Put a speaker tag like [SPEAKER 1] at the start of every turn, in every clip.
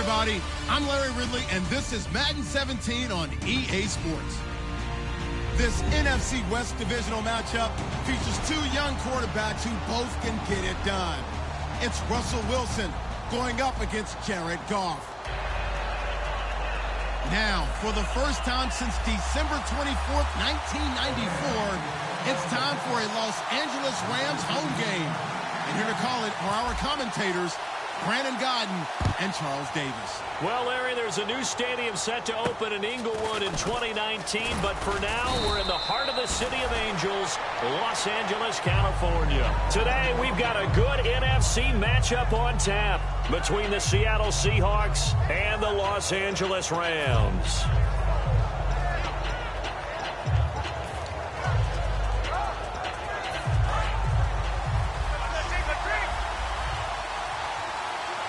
[SPEAKER 1] everybody. I'm Larry Ridley, and this is Madden 17 on EA Sports. This NFC West divisional matchup features two young quarterbacks who both can get it done. It's Russell Wilson going up against Jared Goff. Now, for the first time since December 24th, 1994, it's time for a Los Angeles Rams home game. And here to call it are our commentators, Brandon Godden and Charles Davis.
[SPEAKER 2] Well, Larry, there's a new stadium set to open in Inglewood in 2019, but for now, we're in the heart of the City of Angels, Los Angeles, California. Today, we've got a good NFC matchup on tap between the Seattle Seahawks and the Los Angeles Rams.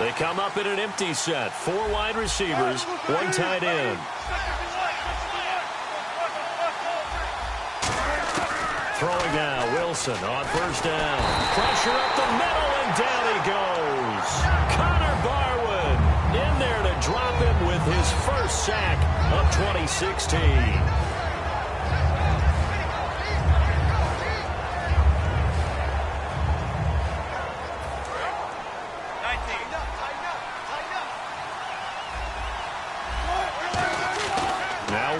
[SPEAKER 2] They come up in an empty set. 4 wide receivers, 1 tight end. Throwing now, Wilson on first down. Pressure up the middle, and down he goes. Connor Barwin in there to drop him with his first sack of 2016.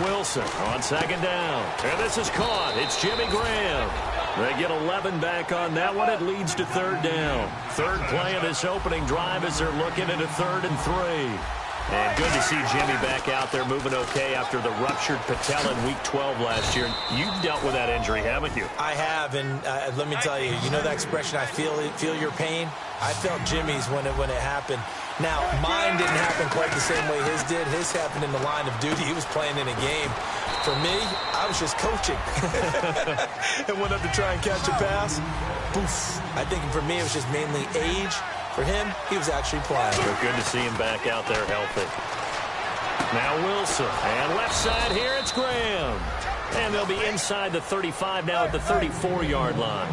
[SPEAKER 2] Wilson on second down. And this is caught. It's Jimmy Graham. They get 11 back on that one. It leads to third down. Third play of this opening drive as they're looking at a 3rd and 3. And good to see Jimmy back out there moving okay after the ruptured patella in Week 12 last year. You've dealt with that injury, haven't you?
[SPEAKER 3] I have, and let me tell you, you know that expression, I feel your pain? I felt Jimmy's when it happened. Now, mine didn't happen quite the same way his did. His happened in the line of duty. He was playing in a game. For me, I was just coaching. And went up to try and catch a pass. Poof. I think for me, it was just mainly age. For him, he was actually playing.
[SPEAKER 2] But good to see him back out there healthy. Now Wilson. And left side here, it's Graham. And they'll be inside the 35 now at the 34-yard line.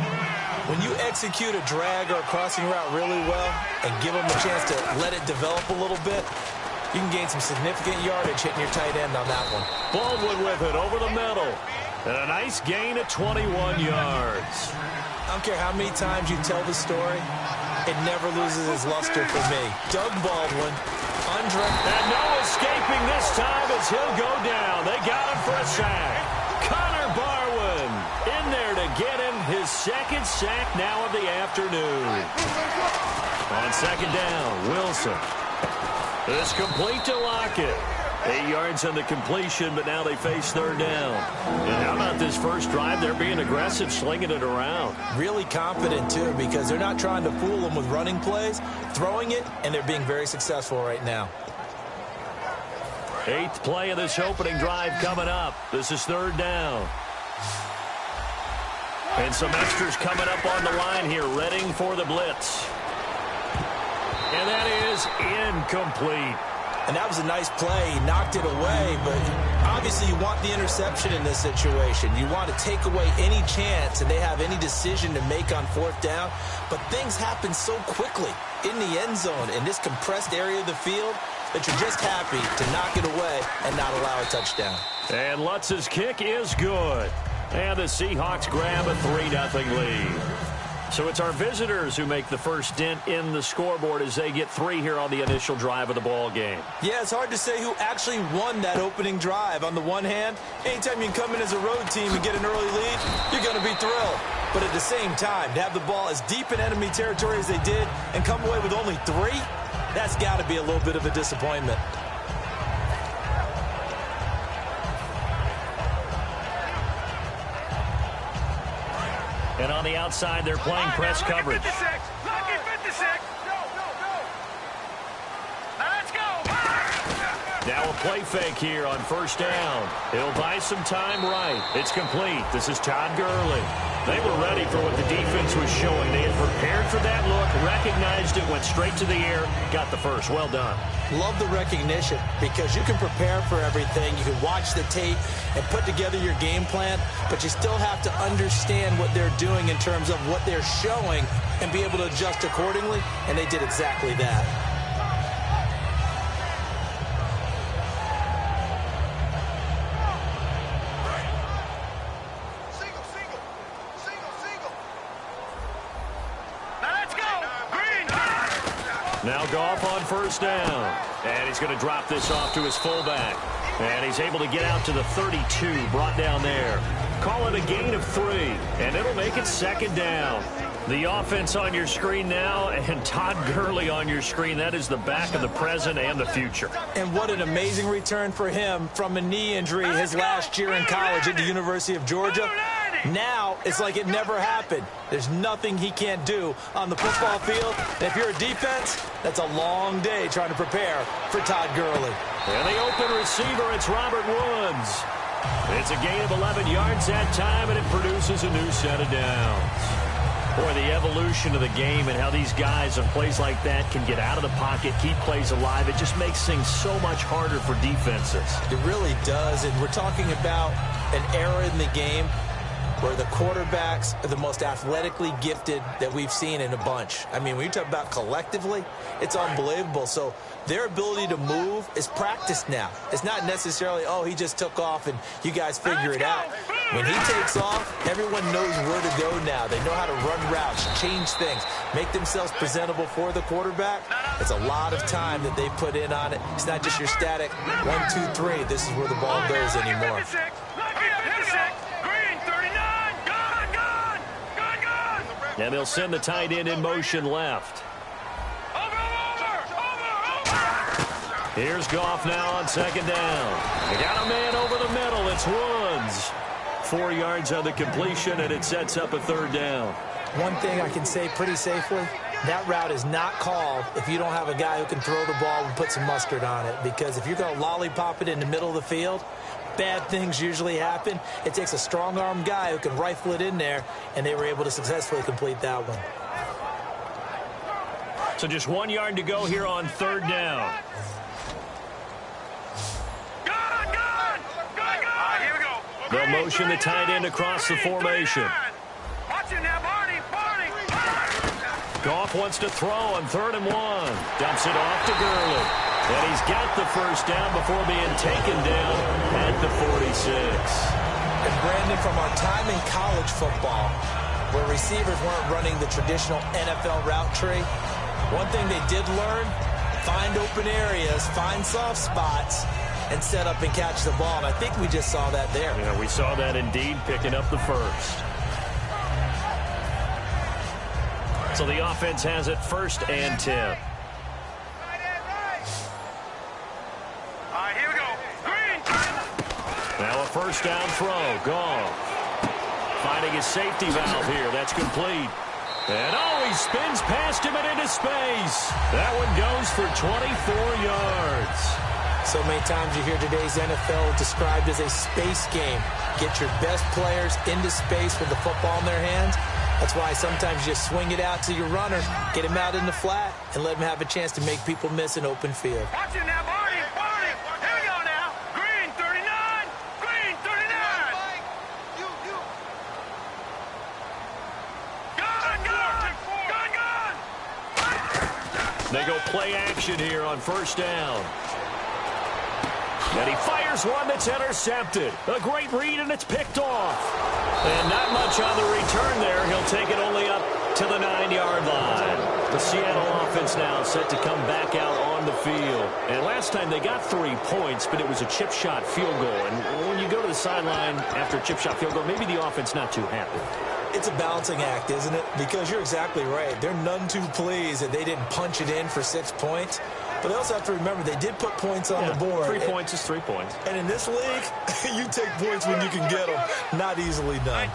[SPEAKER 3] When you execute a drag or a crossing route really well and give them a chance to let it develop a little bit, you can gain some significant yardage hitting your tight end on that one.
[SPEAKER 2] Baldwin with it over the middle. And a nice gain of 21 yards.
[SPEAKER 3] I don't care how many times you tell the story, it never loses its luster for me. Doug Baldwin,
[SPEAKER 2] and no escaping this time as he'll go down. They got him for a sack. Connor Barwin in there to get him his second sack now of the afternoon. On second down, Wilson. It's complete to Lockett. 8 yards on the completion, but now they face third down. And how about this first drive? They're being aggressive, slinging it around.
[SPEAKER 3] Really confident, too, because they're not trying to fool them with running plays, throwing it, and they're being very successful right now.
[SPEAKER 2] 8th play of this opening drive coming up. This is third down. And some extras coming up on the line here, readying for the blitz. And that is incomplete.
[SPEAKER 3] And that was a nice play. He knocked it away, but obviously you want the interception in this situation. You want to take away any chance and they have any decision to make on 4th down. But things happen so quickly in the end zone in this compressed area of the field that you're just happy to knock it away and not allow a touchdown.
[SPEAKER 2] And Lutz's kick is good. And the Seahawks grab a 3-0 lead. So it's our visitors who make the first dent in the scoreboard as they get 3 here on the initial drive of the ball game.
[SPEAKER 3] Yeah, it's hard to say who actually won that opening drive. On the one hand, anytime you can come in as a road team and get an early lead, you're going to be thrilled. But at the same time, to have the ball as deep in enemy territory as they did and come away with only 3, that's got to be a little bit of a disappointment.
[SPEAKER 2] And on the outside, they're playing press coverage.
[SPEAKER 4] Lucky 56. Let's go.
[SPEAKER 2] Now a play fake here on first down. He'll buy some time right. It's complete. This is Todd Gurley. They were ready for what the defense was showing. They had prepared for that look, recognized it, went straight to the air, got the first. Well done.
[SPEAKER 3] Love the recognition because you can prepare for everything. You can watch the tape and put together your game plan, but you still have to understand what they're doing in terms of what they're showing and be able to adjust accordingly, and they did exactly that.
[SPEAKER 2] Now Goff on first down. And he's going to drop this off to his fullback. And he's able to get out to the 32, brought down there. Call it a gain of 3, and it'll make it second down. The offense on your screen now, and Todd Gurley on your screen. That is the back of the present and the future.
[SPEAKER 3] And what an amazing return for him from a knee injury his last year in college at the University of Georgia. Now, it's like it never happened. There's nothing he can't do on the football field. And if you're a defense, that's a long day trying to prepare for Todd Gurley.
[SPEAKER 2] And the open receiver, it's Robert Woods. It's a gain of 11 yards that time, and it produces a new set of downs. Boy, the evolution of the game and how these guys on plays like that can get out of the pocket, keep plays alive, it just makes things so much harder for defenses.
[SPEAKER 3] It really does, and we're talking about an era in the game where the quarterbacks are the most athletically gifted that we've seen in a bunch. I mean, when you talk about collectively, it's unbelievable. So their ability to move is practiced now. It's not necessarily, oh, he just took off and you guys figure it out. When he takes off, everyone knows where to go now. They know how to run routes, change things, make themselves presentable for the quarterback. It's a lot of time that they put in on it. It's not just your static 1, 2, 3. This is where the ball goes anymore.
[SPEAKER 2] And they'll send the tight end in motion left. Here's Goff now on second down. They got a man over the middle. It's Woods. 4 yards on the completion, and it sets up a third down.
[SPEAKER 3] One thing I can say pretty safely, that route is not called if you don't have a guy who can throw the ball and put some mustard on it. Because if you're going to lollipop it in the middle of the field, bad things usually happen. It takes a strong-arm guy who can rifle it in there, and they were able to successfully complete that one.
[SPEAKER 2] So just 1 yard to go here on third down. They'll motion the tight end across the formation. Goff wants to throw on 3rd and 1. Dumps it off to Gurley. And he's got the first down before being taken down at the 46.
[SPEAKER 3] And Brandon, from our time in college football, where receivers weren't running the traditional NFL route tree, one thing they did learn, find open areas, find soft spots, and set up and catch the ball. And I think we just saw that there.
[SPEAKER 2] Yeah, we saw that indeed, picking up the first. So the offense has it 1st and 10. Now a first down throw. Goff finding his safety valve here. That's complete. And he spins past him and into space. That one goes for 24 yards.
[SPEAKER 3] So many times you hear today's NFL described as a space game. Get your best players into space with the football in their hands. That's why sometimes you just swing it out to your runner, get him out in the flat, and let him have a chance to make people miss an open field.
[SPEAKER 4] Watch it now, Barney. Here we go now. Green 39. Green 39. Gun.
[SPEAKER 2] They go play action here on first down. And he fires one that's intercepted. A great read, and it's picked off. And not much on the return there. He'll take it only up to the 9-yard line. The Seattle offense now set to come back out on the field. And last time they got 3 points, but it was a chip shot field goal. And when you go to the sideline after a chip shot field goal, maybe the offense not too happy.
[SPEAKER 3] It's a balancing act, isn't it? Because you're exactly right. They're none too pleased that they didn't punch it in for 6 points. But they also have to remember they did put points on the board.
[SPEAKER 2] 3 points is 3 points.
[SPEAKER 3] And in this league, you take points when you can get them. Not easily done.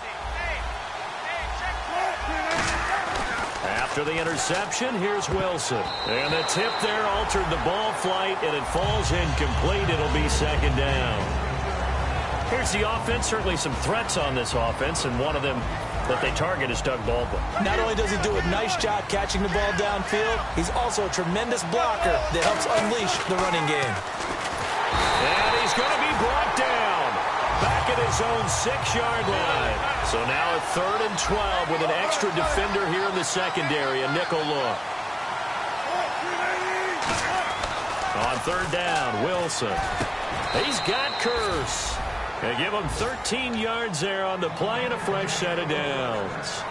[SPEAKER 2] After the interception, here's Wilson. And the tip there altered the ball flight, and it falls incomplete. It'll be second down. Here's the offense. Certainly some threats on this offense, and one of them that they target is Doug Baldwin.
[SPEAKER 3] Not only does he do a nice job catching the ball downfield, he's also a tremendous blocker that helps unleash the running game.
[SPEAKER 2] And he's going to be brought down back at his own 6-yard line. So now at 3rd and 12 with an extra defender here in the secondary, a nickel look. On 3rd down, Wilson. He's got Curse. They give him 13 yards there on the play and a fresh set of downs.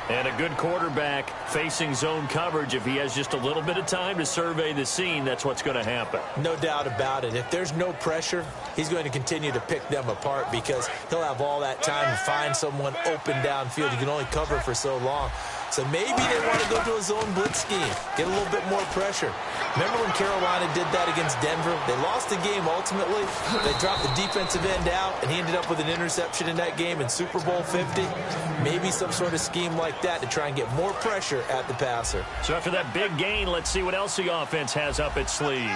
[SPEAKER 2] And a good quarterback facing zone coverage, if he has just a little bit of time to survey the scene, that's what's going to happen.
[SPEAKER 3] No doubt about it. If there's no pressure, he's going to continue to pick them apart because he'll have all that time to find someone open downfield. You can only cover for so long. So maybe they want to go to a zone blitz scheme, get a little bit more pressure. Remember when Carolina did that against Denver? They lost the game ultimately. They dropped the defensive end out, and he ended up with an interception in that game in Super Bowl 50. Maybe some sort of scheme like that to try and get more pressure at the passer.
[SPEAKER 2] So after that big gain, let's see what else the offense has up its sleeve.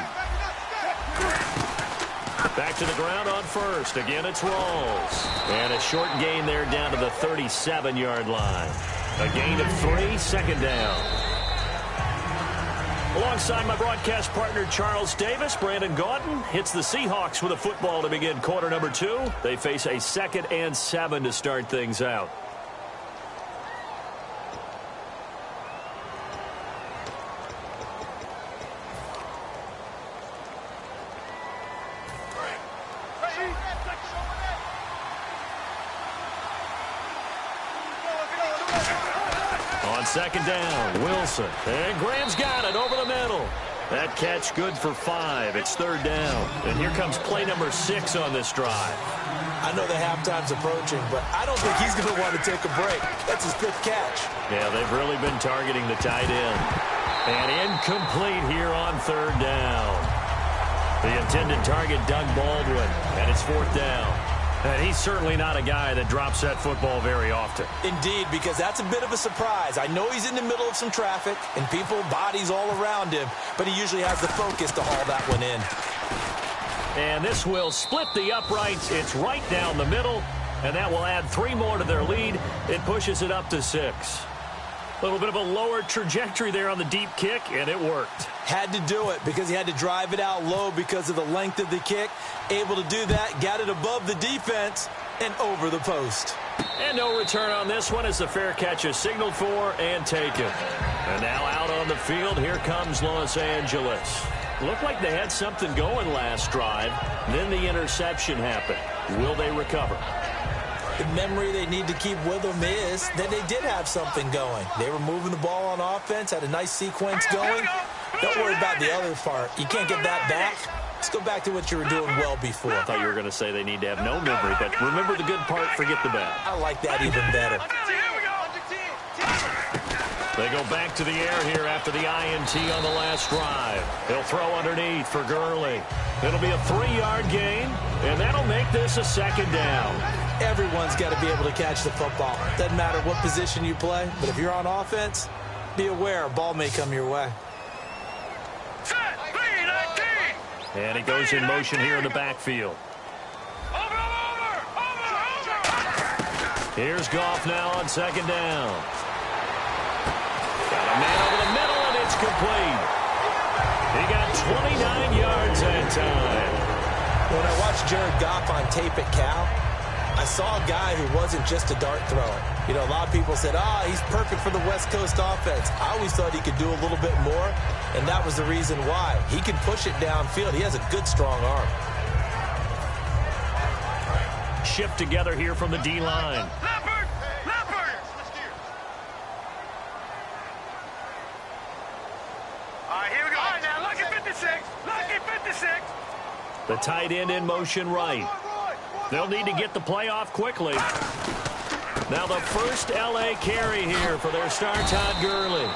[SPEAKER 2] Back to the ground on first. Again, it's Rawls. And a short gain there down to the 37-yard line. A gain of 3, second down. Alongside my broadcast partner, Charles Davis, Brandon Gaudin hits the Seahawks with a football to begin quarter number 2. They face a 2nd and 7 to start things out. Second down, Wilson. And Graham's got it over the middle. That catch good for 5. It's third down. And here comes play number 6 on this drive.
[SPEAKER 3] I know the halftime's approaching, but I don't think he's going to want to take a break. That's his 5th catch.
[SPEAKER 2] Yeah, they've really been targeting the tight end. And incomplete here on third down. The intended target, Doug Baldwin. And it's fourth down. And he's certainly not a guy that drops that football very often.
[SPEAKER 3] Indeed, because that's a bit of a surprise. I know he's in the middle of some traffic and people, bodies all around him, but he usually has the focus to haul that one in.
[SPEAKER 2] And this will split the uprights. It's right down the middle, and that will add 3 more to their lead. It pushes it up to 6. A little bit of a lower trajectory there on the deep kick, and it worked.
[SPEAKER 3] Had to do it because he had to drive it out low because of the length of the kick. Able to do that, got it above the defense and over the post.
[SPEAKER 2] And no return on this one as the fair catch is signaled for and taken. And now out on the field, here comes Los Angeles. Looked like they had something going last drive. Then the interception happened. Will they recover?
[SPEAKER 3] The memory they need to keep with them is that they did have something going. They were moving the ball on offense, had a nice sequence going. Don't worry about the other part. You can't get that back. Let's go back to what you were doing well before.
[SPEAKER 2] I thought you were going to say they need to have no memory, but remember the good part, forget the bad.
[SPEAKER 3] I like that even better.
[SPEAKER 2] They go back to the air here after the INT on the last drive. He'll throw underneath for Gurley. It'll be a 3-yard gain, and that'll make this a second down.
[SPEAKER 3] Everyone's got to be able to catch the football. Doesn't matter what position you play, but if you're on offense, be aware a ball may come your way.
[SPEAKER 2] And he goes in motion here in the backfield. Here's Goff now on second down. Got a man over the middle, and it's complete. He got 29 yards that time.
[SPEAKER 3] When I watched Jared Goff on tape at Cal, I saw a guy who wasn't just a dart thrower. You know, a lot of people said, he's perfect for the West Coast offense. I always thought he could do a little bit more, and that was the reason why. He can push it downfield. He has a good, strong arm.
[SPEAKER 2] Shift together here from the D-line.
[SPEAKER 4] Here we go. All right, now, lucky 56. Lucky 56.
[SPEAKER 2] The tight end in motion right. They'll need to get the play off quickly. Now the first L.A. carry here for their star Todd Gurley.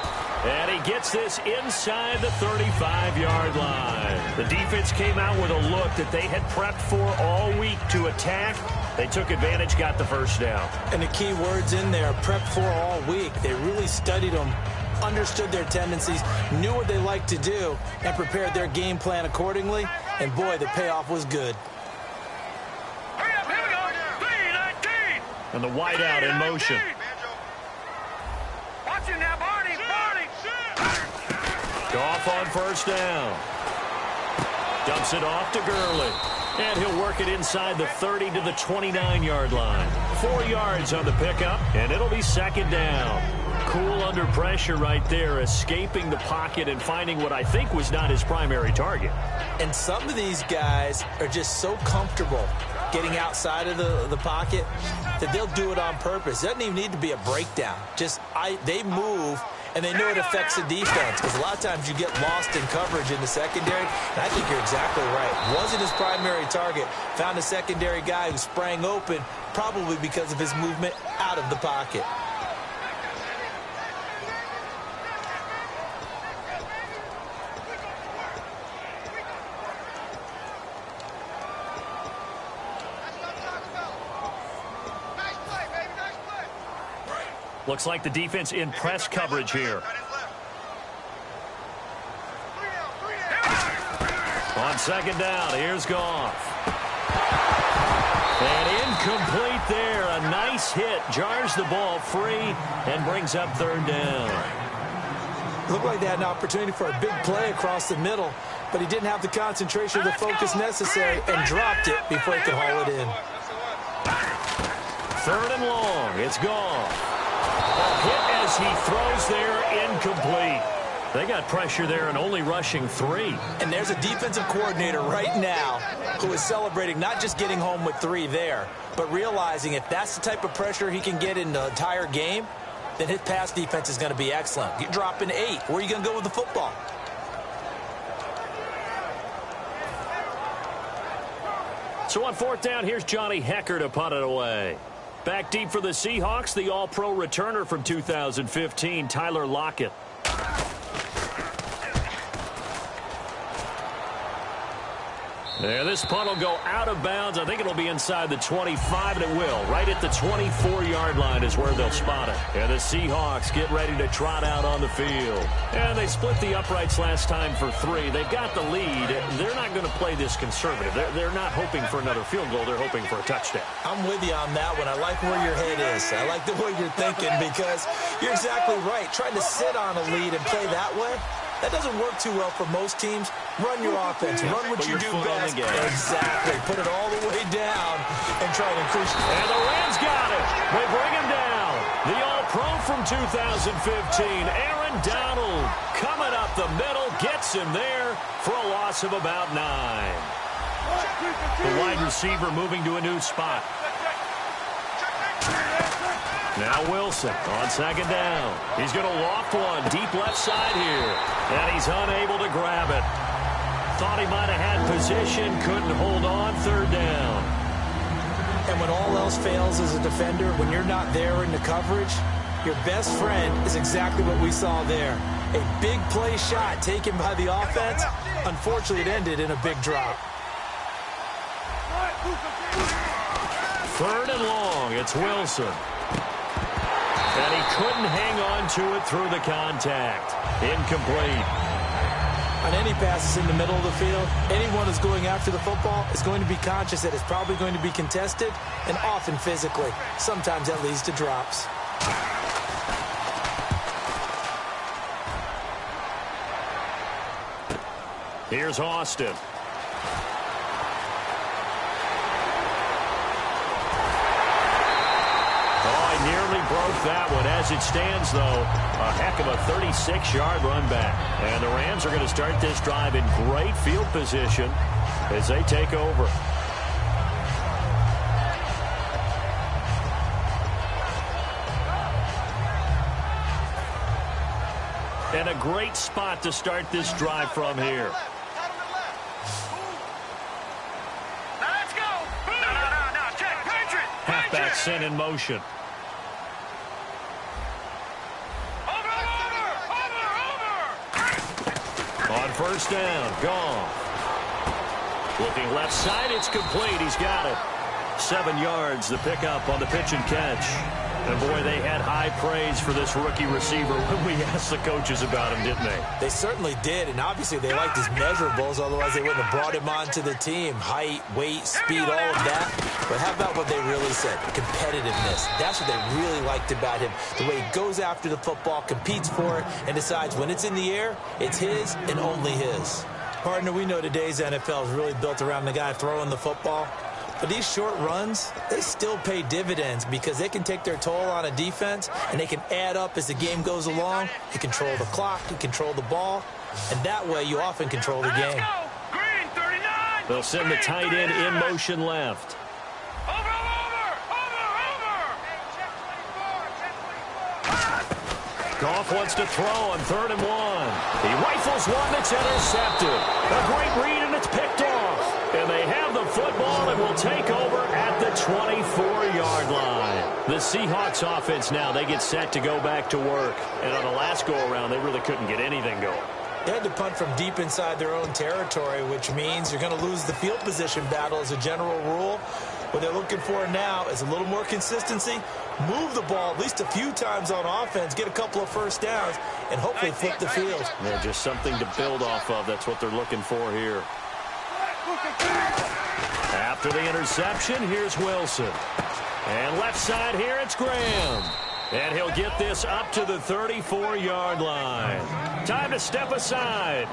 [SPEAKER 2] And he gets this inside the 35-yard line. The defense came out with a look that they had prepped for all week to attack. They took advantage, got the first down.
[SPEAKER 3] And the key words in there, prepped for all week. They really studied them, understood their tendencies, knew what they liked to do, and prepared their game plan accordingly. And boy, the payoff was good.
[SPEAKER 2] And the wideout in motion.
[SPEAKER 4] Watch it now, Barney.
[SPEAKER 2] Goff on first down. Dumps it off to Gurley. And he'll work it inside the 30 to the 29-yard line. 4 yards on the pickup, and it'll be second down. Cool under pressure right there, escaping the pocket and finding what I think was not his primary target.
[SPEAKER 3] And some of these guys are just so comfortable getting outside of the pocket that they'll do it on purpose. It doesn't even need to be a breakdown. They move, and they know it affects the defense, because a lot of times you get lost in coverage in the secondary, and I think you're exactly right. Wasn't his primary target. Found a secondary guy who sprang open, probably because of his movement out of the pocket.
[SPEAKER 2] Looks like the defense in press coverage here. On second down, here's Goff. And incomplete there. A nice hit. Jars the ball free and brings up third down.
[SPEAKER 3] Looked like they had an opportunity for a big play across the middle, but he didn't have the concentration or the focus necessary and dropped it before he could haul it in.
[SPEAKER 2] Third and long. It's Goff. A hit as he throws there, incomplete. They got pressure there and only rushing 3.
[SPEAKER 3] And there's a defensive coordinator right now who is celebrating not just getting home with 3 there, but realizing if that's the type of pressure he can get in the entire game, then his pass defense is going to be excellent. You're dropping 8. Where are you going to go with the football?
[SPEAKER 2] So on fourth down, here's Johnny Hecker to punt it away. Back deep for the Seahawks, the all-pro returner from 2015, Tyler Lockett. There, this punt will go out of bounds. I think it'll be inside the 25, and it will. Right at the 24-yard line is where they'll spot it. And the Seahawks get ready to trot out on the field. And they split the uprights last time for 3. They've got the lead. They're not going to play this conservative. They're not hoping for another field goal. They're hoping for a touchdown.
[SPEAKER 3] I'm with you on that one. I like where your head is. I like the way you're thinking, because you're exactly right. Trying to sit on a lead and play that way, that doesn't work too well for most teams. Run your offense. Run what you do best.
[SPEAKER 2] Exactly.
[SPEAKER 3] Put it all the way down and try to increase.
[SPEAKER 2] And the Rams got it. They bring him down. The All-Pro from 2015, Aaron Donald, coming up the middle, gets him there for a loss of about 9. The wide receiver moving to a new spot. Now Wilson on second down. He's going to loft one deep left side here. And he's unable to grab it. Thought he might have had position, couldn't hold on, third down.
[SPEAKER 3] And when all else fails as a defender, when you're not there in the coverage, your best friend is exactly what we saw there. A big play shot taken by the offense. Unfortunately, it ended in a big drop.
[SPEAKER 2] Third and long, it's Wilson. And he couldn't hang on to it through the contact. Incomplete.
[SPEAKER 3] On any passes in the middle of the field, anyone who's going after the football is going to be conscious that it's probably going to be contested, and often physically. Sometimes that leads to drops.
[SPEAKER 2] Here's Austin. Nearly broke that one. As it stands, though, a heck of a 36-yard run back. And the Rams are going to start this drive in great field position as they take over. And a great spot to start this drive from here.
[SPEAKER 4] Now let's go. No, check. Patriot.
[SPEAKER 2] Halfback sent in motion. On first down, Goff. Looking left side, it's complete. He's got it. 7 yards, the pickup on the pitch and catch. And boy, they had high praise for this rookie receiver when we asked the coaches about him, didn't they?
[SPEAKER 3] They certainly did, and obviously they liked his measurables, otherwise they wouldn't have brought him onto the team. Height, weight, speed, all of that. But how about what they really said? Competitiveness. That's what they really liked about him. The way he goes after the football, competes for it, and decides when it's in the air, it's his and only his. Partner, we know today's NFL is really built around the guy throwing the football. But these short runs, they still pay dividends because they can take their toll on a defense, and they can add up as the game goes along. You control the clock, you control the ball, and that way you often control the game.
[SPEAKER 4] Green 39.
[SPEAKER 2] They'll send the tight end in motion left.
[SPEAKER 4] Over.
[SPEAKER 2] Goff wants to throw on 3rd and 1. He rifles one that's intercepted. A great read, and it's picked off. And they have the football and will take over at the 24-yard line. The Seahawks offense now, they get set to go back to work. And on the last go-around, they really couldn't get anything going.
[SPEAKER 3] They had to punt from deep inside their own territory, which means you're going to lose the field position battle as a general rule. What they're looking for now is a little more consistency, move the ball at least a few times on offense, get a couple of first downs, and hopefully flip the field.
[SPEAKER 2] Yeah, just something to build off of. That's what they're looking for here. After the interception, here's Wilson. And left side here, it's Graham. And he'll get this up to the 34-yard line. Time to step aside.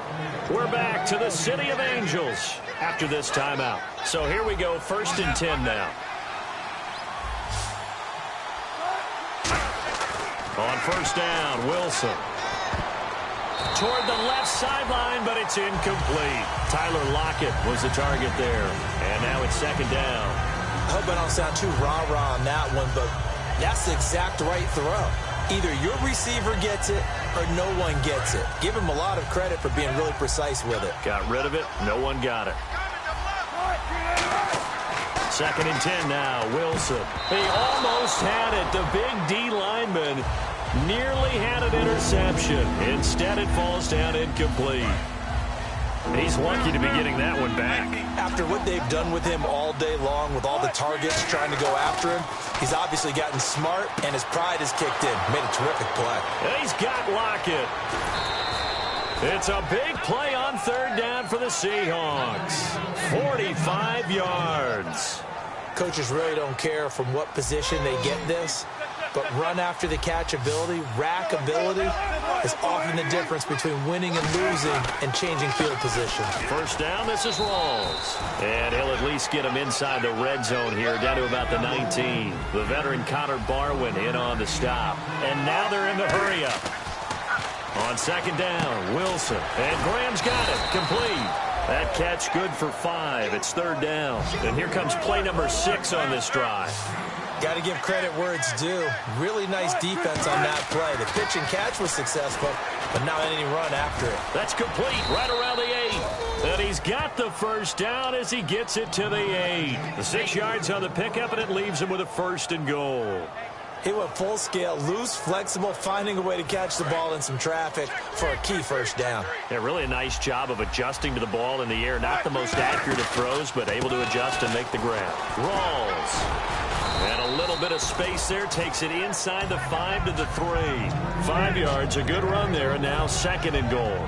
[SPEAKER 2] We're back to the City of Angels after this timeout. So here we go, 1st and 10 now. On 1st down, Wilson. Toward the left sideline, but it's incomplete. Tyler Lockett was the target there. And now it's 2nd down.
[SPEAKER 3] I hope I don't sound too rah-rah on that one, but that's the exact right throw. Either your receiver gets it or no one gets it. Give him a lot of credit for being really precise with it.
[SPEAKER 2] Got rid of it. No one got it. 2nd and 10 now. Wilson. He almost had it. The big D lineman nearly had an interception. Instead, it falls down incomplete. He's lucky to be getting that one back.
[SPEAKER 3] After what they've done with him all day long with all the targets trying to go after him, he's obviously gotten smart, and his pride has kicked in. Made a terrific play.
[SPEAKER 2] And he's got Lockett. It's a big play on 3rd down for the Seahawks. 45 yards.
[SPEAKER 3] Coaches really don't care from what position they get this, but run after the catch ability, rack ability, is often the difference between winning and losing and changing field position.
[SPEAKER 2] 1st down, this is Rawls. And he'll at least get him inside the red zone here, down to about the 19. The veteran Connor Barwin in on the stop. And now they're in the hurry-up. On 2nd down, Wilson. And Graham's got it, complete. That catch good for 5. It's 3rd down. And here comes play number 6 on this drive.
[SPEAKER 3] Got to give credit where it's due. Really nice defense on that play. The pitch and catch was successful, but not any run after it.
[SPEAKER 2] That's complete right around the 8. And he's got the 1st down as he gets it to the 8. The 6 yards on the pickup, and it leaves him with a 1st and goal.
[SPEAKER 3] He went full scale, loose, flexible, finding a way to catch the ball in some traffic for a key 1st down.
[SPEAKER 2] Yeah, really a nice job of adjusting to the ball in the air. Not the most accurate of throws, but able to adjust and make the grab. Rawls. And a little bit of space there, takes it inside the 5 to the 3. 5 yards, a good run there, and now 2nd and goal.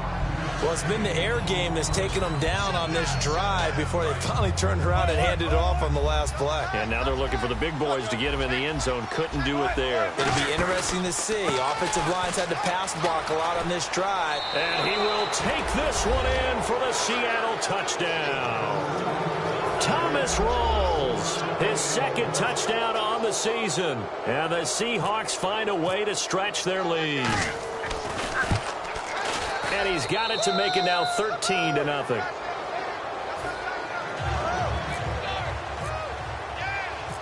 [SPEAKER 3] Well, it's been the air game that's taken them down on this drive before they finally turned around and handed it off on the last play.
[SPEAKER 2] And now they're looking for the big boys to get him in the end zone. Couldn't do it there.
[SPEAKER 3] It'll be interesting to see. Offensive lines had to pass block a lot on this drive.
[SPEAKER 2] And he will take this one in for the Seattle touchdown. Thomas Rawls, his 2nd touchdown on the season. And the Seahawks find a way to stretch their lead. And he's got it to make it now 13-0.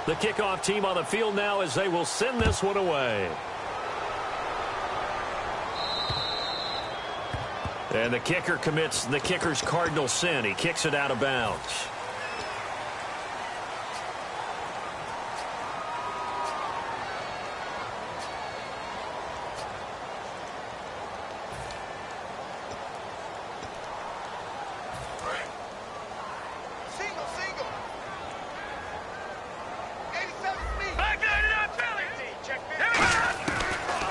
[SPEAKER 2] The kickoff team on the field now as they will send this one away. And the kicker commits the kicker's cardinal sin. He kicks it out of bounds.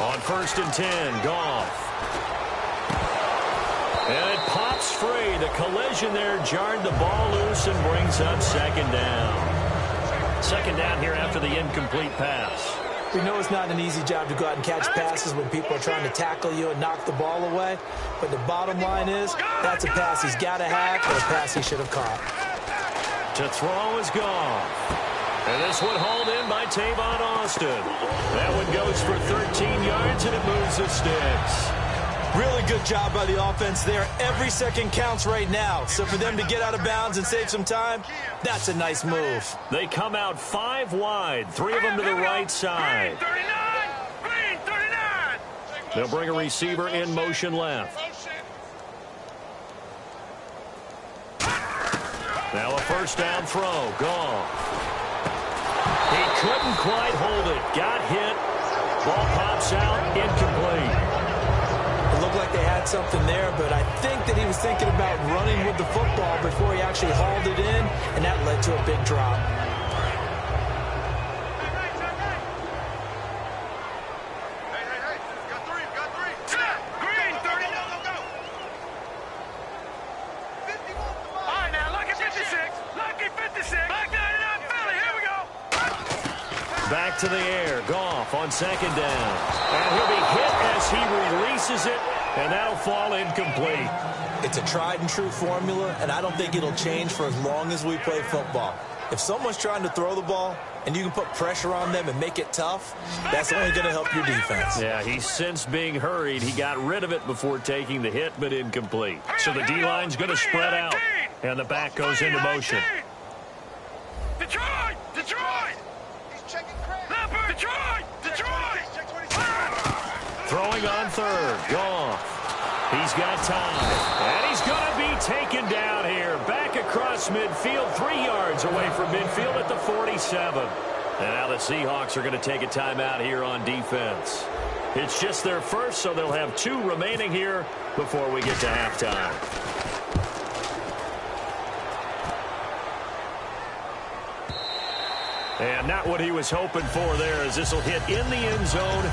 [SPEAKER 2] On 1st and 10, Goff. And it pops free. The collision there jarred the ball loose and brings up 2nd down. 2nd down here after the incomplete pass.
[SPEAKER 3] We know it's not an easy job to go out and catch passes when people are trying to tackle you and knock the ball away. But the bottom line is, that's a pass he's got to have or a pass he should have caught.
[SPEAKER 2] To throw is Goff. And this one hauled in by Tavon Austin. That one goes for 13 yards, and it moves the sticks.
[SPEAKER 3] Really good job by the offense there. Every second counts right now. So for them to get out of bounds and save some time, that's a nice move.
[SPEAKER 2] They come out 5 wide, 3 of them to the right side.
[SPEAKER 4] Green 39.
[SPEAKER 2] They'll bring a receiver in motion left. Now a first down throw. Goff. He couldn't quite hold it. Got hit. Ball pops out. Incomplete.
[SPEAKER 3] It looked like they had something there, but I think that he was thinking about running with the football before he actually hauled it in, and that led to a big drop.
[SPEAKER 4] Green 30. All right, now, lucky 56. Lucky 56. Back 99 Philly. Here we go.
[SPEAKER 2] Back to the air. Goff on second down. And he'll be hit as he releases it, and that'll fall incomplete.
[SPEAKER 3] It's a tried and true formula, and I don't think it'll change for as long as we play football. If someone's trying to throw the ball and you can put pressure on them and make it tough, that's only going to help your defense.
[SPEAKER 2] Yeah, he's since being hurried. He got rid of it before taking the hit, but incomplete. So the D-line's going to spread out, and the back goes into motion.
[SPEAKER 4] Detroit! Detroit! He's checking credit. Detroit! Detroit!
[SPEAKER 2] Throwing on third. Goff. He's got time. And he's going to be taken down here. Back across midfield, 3 yards away from midfield at the 47. And now the Seahawks are going to take a timeout here on defense. It's just their first, so they'll have 2 remaining here before we get to halftime. And not what he was hoping for there, as this will hit in the end zone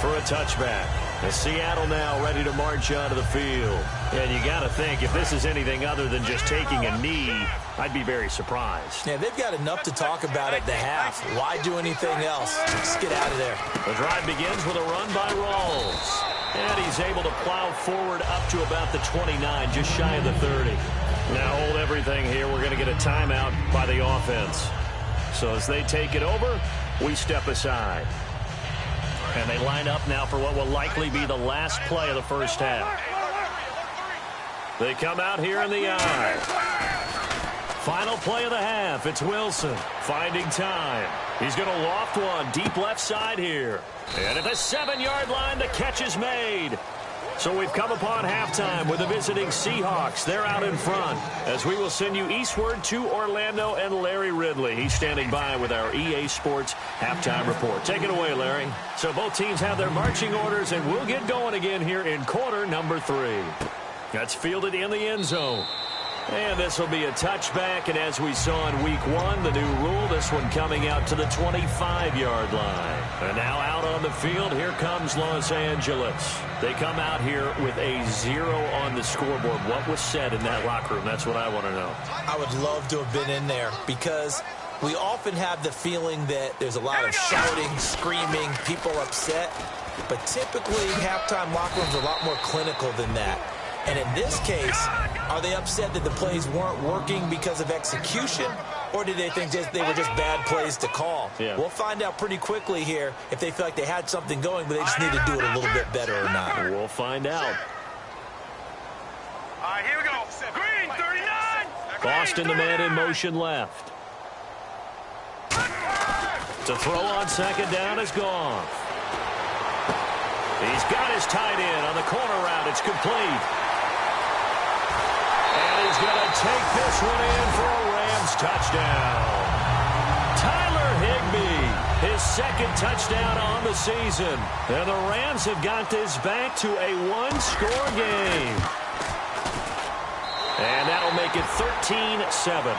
[SPEAKER 2] for a touchback. And Seattle now ready to march onto the field. And you got to think, if this is anything other than just taking a knee, I'd be very surprised.
[SPEAKER 3] Yeah, they've got enough to talk about at the half. Why do anything else? Just get out of there.
[SPEAKER 2] The drive begins with a run by Rawls. And he's able to plow forward up to about the 29, just shy of the 30. Now hold everything here. We're going to get a timeout by the offense. So as they take it over, we step aside. And they line up now for what will likely be the last play of the first half. They come out here in the eye. Final play of the half. It's Wilson finding time. He's going to loft one deep left side here. And at the 7-yard line, the catch is made. So we've come upon halftime with the visiting Seahawks. They're out in front as we will send you eastward to Orlando and Larry Ridley. He's standing by with our EA Sports halftime report. Take it away, Larry. So both teams have their marching orders, and we'll get going again here in quarter number 3. That's fielded in the end zone. And this will be a touchback, and as we saw in week 1, the new rule, this one coming out to the 25-yard line. And now out on the field, here comes Los Angeles. They come out here with a 0 on the scoreboard. What was said in that locker room? That's what I want to know.
[SPEAKER 3] I would love to have been in there because we often have the feeling that there's a lot of shouting, screaming, people upset. But typically, halftime locker rooms are a lot more clinical than that. And in this case, are they upset that the plays weren't working because of execution, or did they think they were just bad plays to call?
[SPEAKER 2] Yeah.
[SPEAKER 3] We'll find out pretty quickly here if they feel like they had something going, but they just need to do it a little bit better or not.
[SPEAKER 2] We'll find out.
[SPEAKER 4] All right, here we go. Green 39.
[SPEAKER 2] Boston, the man in motion left. To throw on second down is Goff. He's got his tight end on the corner route. It's complete. And he's going to take this one in for a Rams touchdown. Tyler Higbee, his second touchdown on the season. And the Rams have got this back to a 1-score game. And that'll make it 13-7.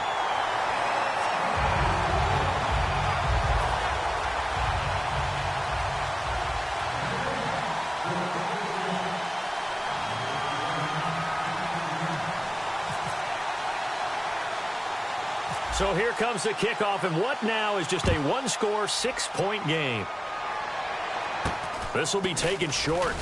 [SPEAKER 2] So here comes the kickoff, and what now is just a 1-score, 6-point game. This will be taken short.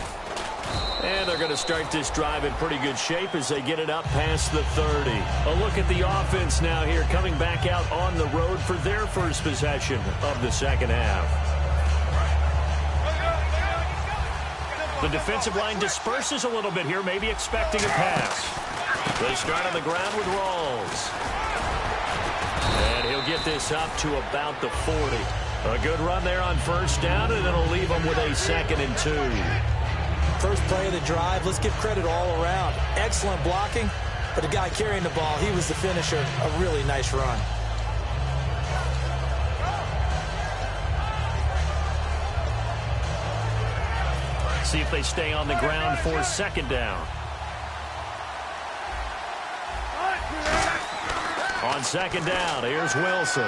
[SPEAKER 2] And they're going to start this drive in pretty good shape as they get it up past the 30. A look at the offense now here, coming back out on the road for their first possession of the second half. The defensive line disperses a little bit here, maybe expecting a pass. They start on the ground with Rawls. And he'll get this up to about the 40. A good run there on first down, and it'll leave them with a 2nd and 2.
[SPEAKER 3] First play of the drive, let's give credit all around. Excellent blocking, but the guy carrying the ball, he was the finisher. A really nice run.
[SPEAKER 2] See if they stay on the ground for 2nd down. On 2nd down, here's Wilson.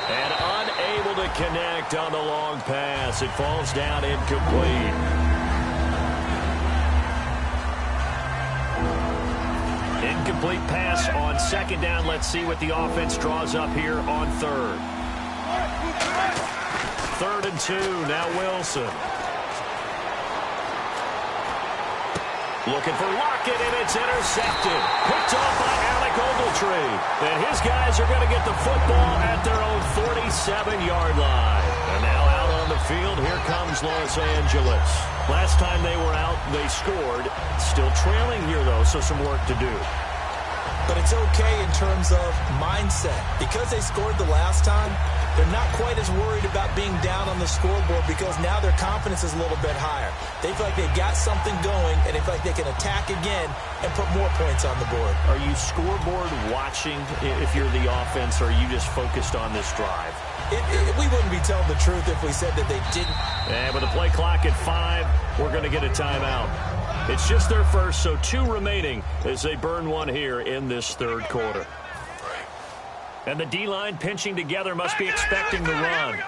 [SPEAKER 2] And unable to connect on the long pass. It falls down incomplete. Incomplete pass on 2nd down. Let's see what the offense draws up here on 3rd. 3rd and 2, now Wilson. Looking for Lockett, and it's intercepted. Picked off by Alec Ogletree. And his guys are going to get the football at their own 47-yard line. And now out on the field, here comes Los Angeles. Last time they were out, they scored. Still trailing here, though, so some work to do.
[SPEAKER 3] But it's okay in terms of mindset. Because they scored the last time, they're not quite as worried about being down on the scoreboard because now their confidence is a little bit higher. They feel like they've got something going, and they feel like they can attack again and put more points on the board.
[SPEAKER 2] Are you scoreboard watching if you're the offense, or are you just focused on this drive?
[SPEAKER 3] We wouldn't be telling the truth if we said that they didn't.
[SPEAKER 2] And with the play clock at 5, we're going to get a timeout. It's just their first, so 2 remaining as they burn one here in this 3rd quarter. And the D-line pinching together must be expecting the run.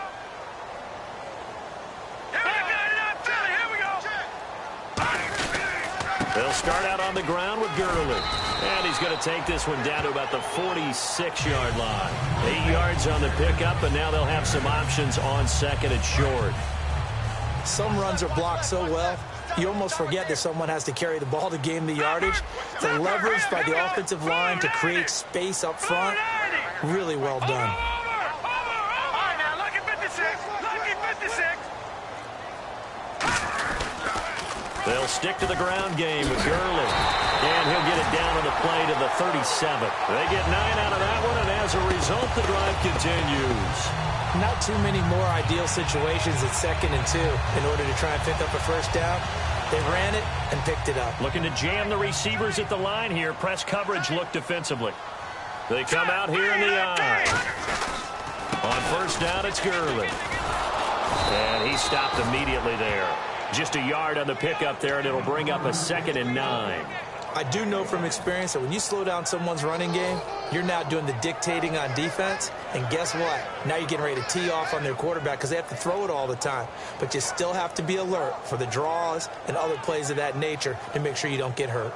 [SPEAKER 2] They'll start out on the ground with Gurley. And he's going to take this one down to about the 46-yard line. 8 yards on the pickup, and now they'll have some options on 2nd and short.
[SPEAKER 3] Some runs are blocked so well, you almost forget that someone has to carry the ball to gain the yardage. The leverage by the offensive line to create space up front, really well done.
[SPEAKER 2] They'll stick to the ground game with Gurley. And he'll get it down on the play to the 37. They get 9 out of that one, and as a result, the drive continues.
[SPEAKER 3] Not too many more ideal situations at 2nd and 2 in order to try and pick up a first down. They ran it and picked it up.
[SPEAKER 2] Looking to jam the receivers at the line here. Press coverage look defensively. They come out here in the eye. On first down, it's Gurley. And he stopped immediately there. Just a yard on the pickup there, and it'll bring up a 2nd and 9.
[SPEAKER 3] I do know from experience that when you slow down someone's running game, you're now doing the dictating on defense. And guess what? Now you're getting ready to tee off on their quarterback because they have to throw it all the time. But you still have to be alert for the draws and other plays of that nature to make sure you don't get hurt.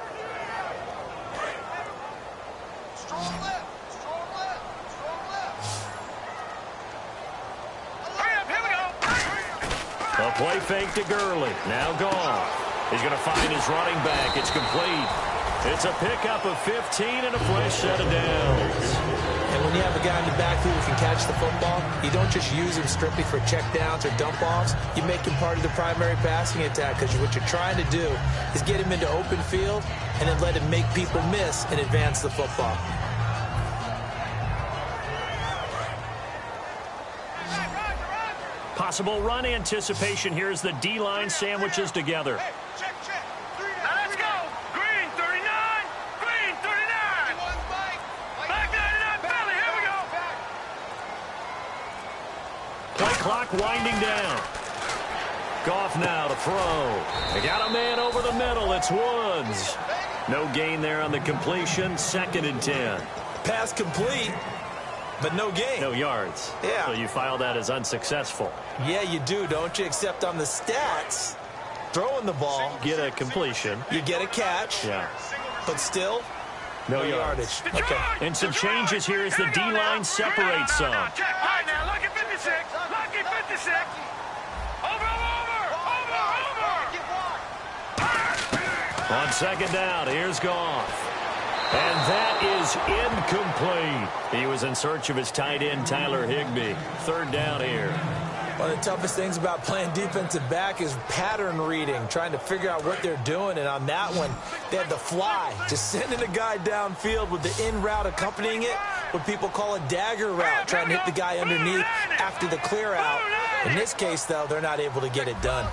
[SPEAKER 2] A play fake to Gurley. Now gone. He's going to find his running back. It's complete. It's a pickup of 15 and a fresh set of downs.
[SPEAKER 3] And when you have a guy in the backfield who can catch the football, you don't just use him strictly for checkdowns or dump-offs. You make him part of the primary passing attack because what you're trying to do is get him into open field and then let him make people miss and advance the football.
[SPEAKER 2] Possible run anticipation here as the D-line sandwiches together.
[SPEAKER 4] Now let's go. Green 39. Green 39. Black 99 belly. Here we go.
[SPEAKER 2] Play clock winding down. Goff now to throw. They got a man over the middle. It's Woods. No gain there on the completion. 2nd and 10.
[SPEAKER 3] Pass complete, but no gain.
[SPEAKER 2] No yards.
[SPEAKER 3] Yeah.
[SPEAKER 2] So you file that as unsuccessful.
[SPEAKER 3] Yeah, you do, don't you? Except on the stats, throwing the ball,
[SPEAKER 2] Get a completion.
[SPEAKER 3] you get a catch,
[SPEAKER 2] Yeah.
[SPEAKER 3] but still,
[SPEAKER 2] No
[SPEAKER 3] yardage.
[SPEAKER 2] yards.
[SPEAKER 3] Okay.
[SPEAKER 2] And some changes here as the D-line separates some.
[SPEAKER 4] All right, now, lucky 56. Lucky 56. Over.
[SPEAKER 2] On second down, here's Goff. And that is incomplete. He was in search of his tight end, Tyler Higbee. Third down here.
[SPEAKER 3] One of the toughest things about playing defensive back is pattern reading, trying to figure out what they're doing. And on that one, they had the fly, just sending a guy downfield with the in route accompanying it, what people call a dagger route, trying to hit the guy underneath after the clear out. In this case, though, they're not able to get it done.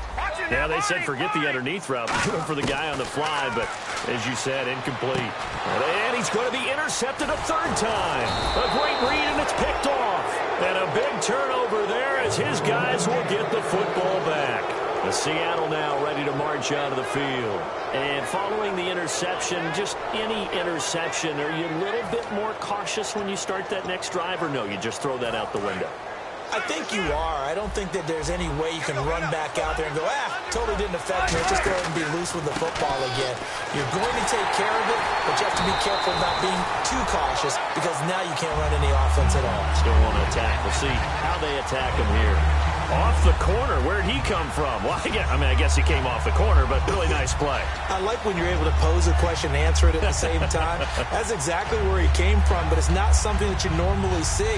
[SPEAKER 2] Yeah, they said forget the underneath route, for the guy on the fly, but as you said, incomplete. And he's going to be intercepted a third time. A great read, and it's picked off. And a big turnover there as his guys will get the football back. The Seattle now ready to march out of the field. And following the interception, just any interception, are you a little bit more cautious when you start that next drive, or no, you just throw that out the window?
[SPEAKER 3] I think you are. I don't think that there's any way you can run back out there and go, totally didn't affect me. Just go ahead and be loose with the football again. You're going to take care of it, but you have to be careful about being too cautious because now you can't run any offense at all.
[SPEAKER 2] Still want to attack. We'll see how they attack him here. Off the corner. Where'd he come from? Well, I guess he came off the corner, but really nice play.
[SPEAKER 3] I like when you're able to pose a question and answer it at the same time. That's exactly where he came from, but it's not something that you normally see.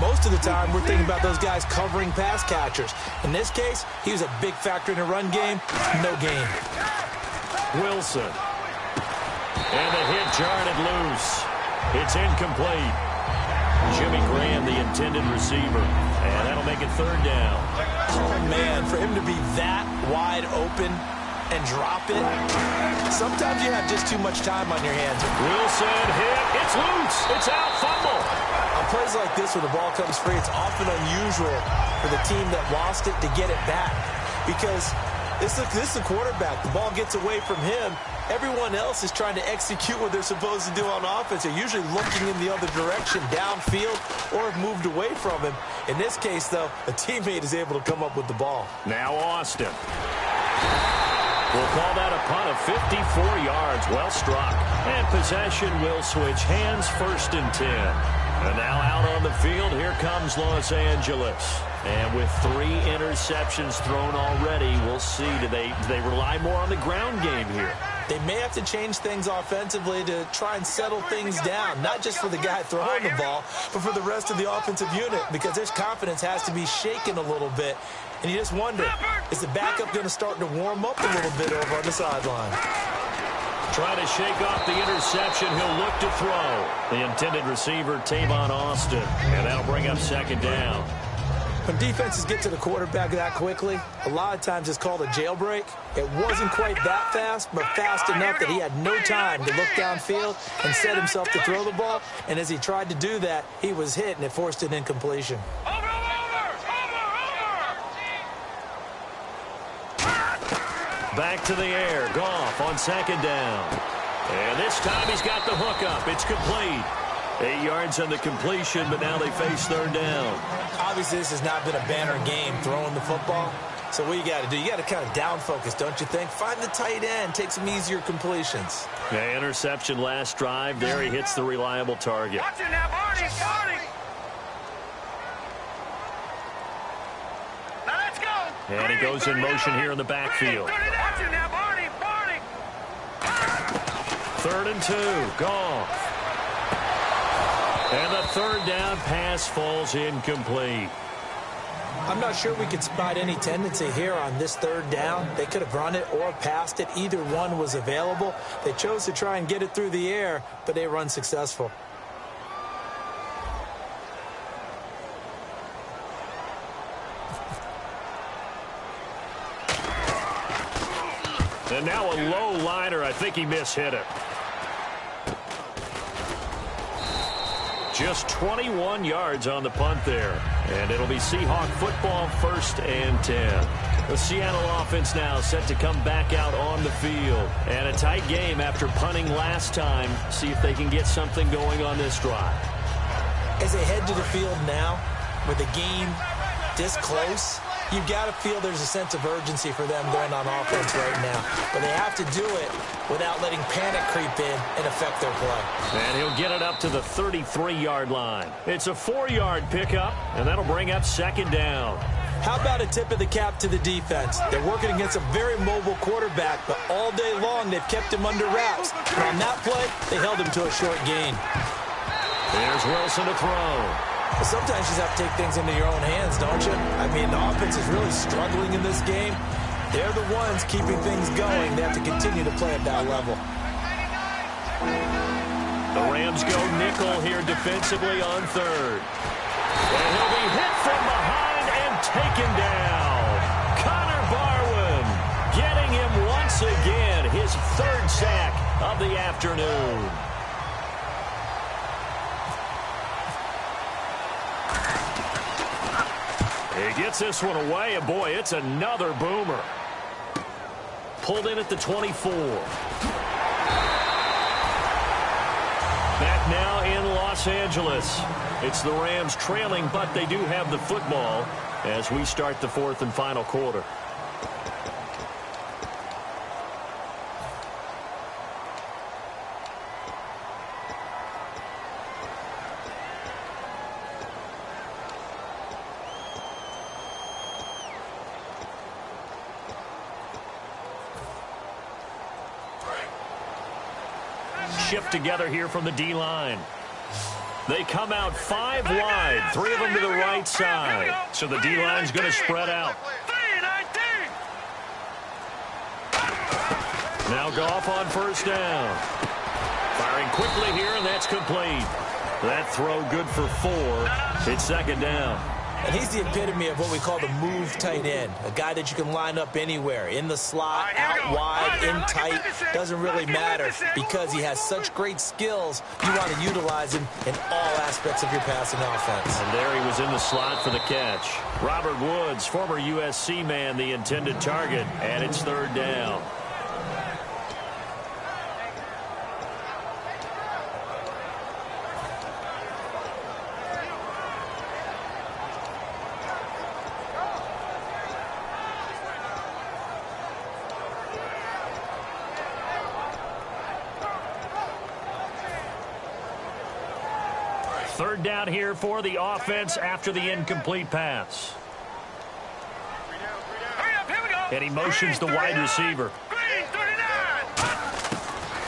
[SPEAKER 3] Most of the time, we're thinking about those guys covering pass catchers. In this case, he was a big factor in the run game. No gain.
[SPEAKER 2] Wilson. And the hit jarred it loose. It's incomplete. Jimmy Graham, the intended receiver. And that'll make it third down.
[SPEAKER 3] Oh, man, for him to be that wide open and drop it, sometimes you have just too much time on your hands.
[SPEAKER 2] Wilson hit. It's loose. It's out. Fumble.
[SPEAKER 3] On plays like this where the ball comes free, it's often unusual for the team that lost it to get it back because this is the quarterback. The ball gets away from him. Everyone else is trying to execute what they're supposed to do on offense. They're usually looking in the other direction, downfield, or have moved away from him. In this case, though, a teammate is able to come up with the ball.
[SPEAKER 2] Now Austin. We'll call that a punt of 54 yards. Well struck. And possession will switch hands, 1st and 10. And now out on the field, here comes Los Angeles. And with 3 interceptions thrown already, we'll see. Do they rely more on the ground game here?
[SPEAKER 3] They may have to change things offensively to try and settle things down, not just for the guy throwing the ball, but for the rest of the offensive unit, because their confidence has to be shaken a little bit. And you just wonder, is the backup going to start to warm up a little bit over on the sideline?
[SPEAKER 2] Trying to shake off the interception. He'll look to throw. The intended receiver, Tavon Austin. And that'll bring up second down.
[SPEAKER 3] When defenses get to the quarterback that quickly, a lot of times it's called a jailbreak. It wasn't quite that fast, but fast enough that he had no time to look downfield and set himself to throw the ball. And as he tried to do that, he was hit, and it forced an incompletion.
[SPEAKER 2] Back to the air. Goff on second down. And this time he's got the hook up. It's complete. 8 yards on the completion, but now they face third down.
[SPEAKER 3] Obviously, this has not been a banner game throwing the football. So what you got to do, you got to kind of down focus, don't you think? Find the tight end, take some easier completions.
[SPEAKER 2] Yeah, interception last drive. There he hits the reliable target.
[SPEAKER 4] Watch it now, Barney. Now let's go.
[SPEAKER 2] And he goes in motion here in the backfield.
[SPEAKER 4] Watch it now, Barney.
[SPEAKER 2] 3rd and 2. Goff. And the third down pass falls incomplete.
[SPEAKER 3] I'm not sure we could spot any tendency here on this third down. They could have run it or passed it. Either one was available. They chose to try and get it through the air, but they were unsuccessful.
[SPEAKER 2] And now a low liner. I think he mishit it. Just 21 yards on the punt there. And it'll be Seahawk football, 1st and 10. The Seattle offense now set to come back out on the field. And a tight game after punting last time. See if they can get something going on this drive.
[SPEAKER 3] As they head to the field now, with the game this close, you've got to feel there's a sense of urgency for them going on offense right now. But they have to do it without letting panic creep in and affect their play.
[SPEAKER 2] And he'll get it up to the 33-yard line. It's a 4-yard pickup, and that'll bring up second down.
[SPEAKER 3] How about a tip of the cap to the defense? They're working against a very mobile quarterback, but all day long they've kept him under wraps. And on that play, they held him to a short gain.
[SPEAKER 2] There's Wilson to throw.
[SPEAKER 3] But sometimes you just have to take things into your own hands, don't you? I mean, the offense is really struggling in this game. They're the ones keeping things going. They have to continue to play at that level.
[SPEAKER 2] The Rams go nickel here defensively on third. And he'll be hit from behind and taken down. Connor Barwin getting him once again, his third sack of the afternoon. He gets this one away, and boy, it's another boomer. Pulled in at the 24. Back now in Los Angeles. It's the Rams trailing, but they do have the football as we start the fourth and final quarter. Shift together here from the D-line. They come out 5 wide, 3 of them to the right side. So the D-line's going to spread out. Now Goff on first down. Firing quickly here, and that's complete. That throw good for 4. It's second down.
[SPEAKER 3] And he's the epitome of what we call the move tight end. A guy that you can line up anywhere. In the slot, out wide, in tight. Doesn't really matter because he has such great skills. You want to utilize him in all aspects of your passing offense.
[SPEAKER 2] And there he was in the slot for the catch. Robert Woods, former USC man, the intended target. And it's third down. Third down here for the offense after the incomplete pass. And he motions the wide receiver.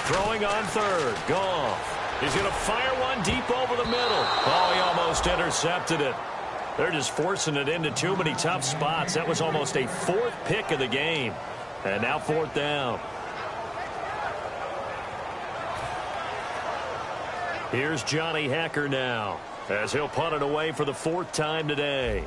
[SPEAKER 2] Throwing on third. Goff. He's going to fire one deep over the middle. Oh, he almost intercepted it. They're just forcing it into too many tough spots. That was almost a 4th pick of the game. And now 4th down. Here's Johnny Hacker now, as he'll punt it away for the 4th time today.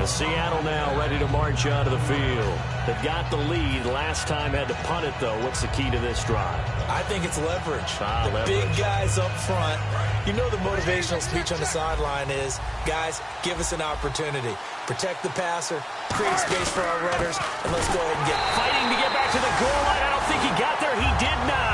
[SPEAKER 2] Seattle now ready to march onto the field. They've got the lead. Last time had to punt it, though. What's the key to this drive?
[SPEAKER 3] I think it's leverage. Big guys up front. You know the motivational speech on the sideline is, guys, give us an opportunity. Protect the passer, create space for our runners, and let's go ahead and get
[SPEAKER 2] fighting to get back to the goal line. I don't think he got there. He did not